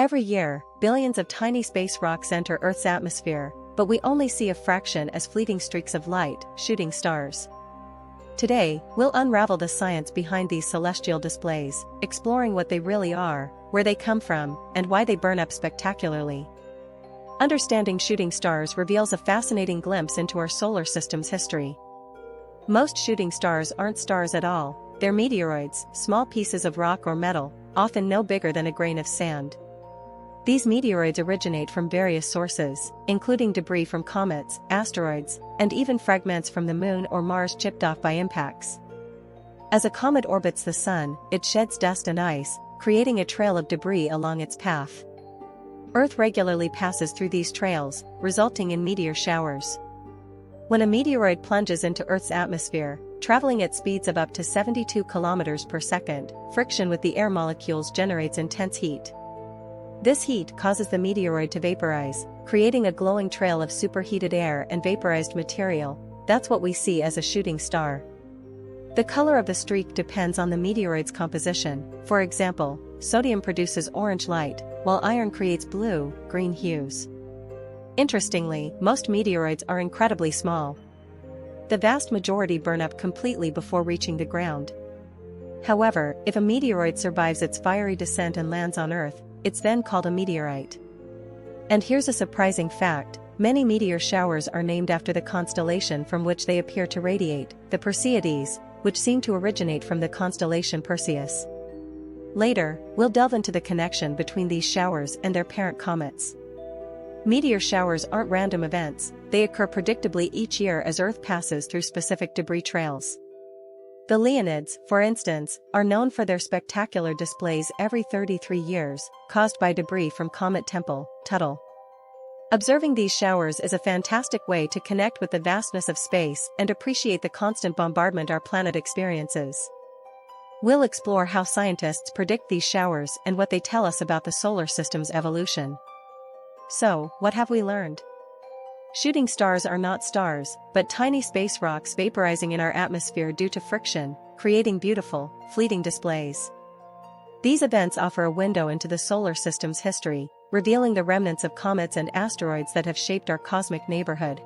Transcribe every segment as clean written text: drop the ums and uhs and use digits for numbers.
Every year, billions of tiny space rocks enter Earth's atmosphere, but we only see a fraction as fleeting streaks of light, shooting stars. Today, we'll unravel the science behind these celestial displays, exploring what they really are, where they come from, and why they burn up spectacularly. Understanding shooting stars reveals a fascinating glimpse into our solar system's history. Most shooting stars aren't stars at all, they're meteoroids, small pieces of rock or metal, often no bigger than a grain of sand. These meteoroids originate from various sources, including debris from comets, asteroids, and even fragments from the Moon or Mars chipped off by impacts. As a comet orbits the Sun, it sheds dust and ice, creating a trail of debris along its path. Earth regularly passes through these trails, resulting in meteor showers. When a meteoroid plunges into Earth's atmosphere, traveling at speeds of up to 72 kilometers per second, friction with the air molecules generates intense heat. This heat causes the meteoroid to vaporize, creating a glowing trail of superheated air and vaporized material. That's what we see as a shooting star. The color of the streak depends on the meteoroid's composition. For example, sodium produces orange light, while iron creates blue, green hues. Interestingly, most meteoroids are incredibly small. The vast majority burn up completely before reaching the ground. However, if a meteoroid survives its fiery descent and lands on Earth, it's then called a meteorite. And here's a surprising fact: many meteor showers are named after the constellation from which they appear to radiate, the Perseids, which seem to originate from the constellation Perseus. Later, we'll delve into the connection between these showers and their parent comets. Meteor showers aren't random events, they occur predictably each year as Earth passes through specific debris trails. The Leonids, for instance, are known for their spectacular displays every 33 years, caused by debris from Comet Tempel-Tuttle. Observing these showers is a fantastic way to connect with the vastness of space and appreciate the constant bombardment our planet experiences. We'll explore how scientists predict these showers and what they tell us about the solar system's evolution. So, what have we learned? Shooting stars are not stars, but tiny space rocks vaporizing in our atmosphere due to friction, creating beautiful, fleeting displays. These events offer a window into the solar system's history, revealing the remnants of comets and asteroids that have shaped our cosmic neighborhood.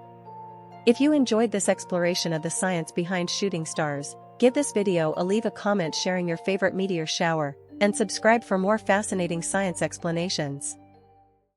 If you enjoyed this exploration of the science behind shooting stars, give this video leave a comment sharing your favorite meteor shower, and subscribe for more fascinating science explanations.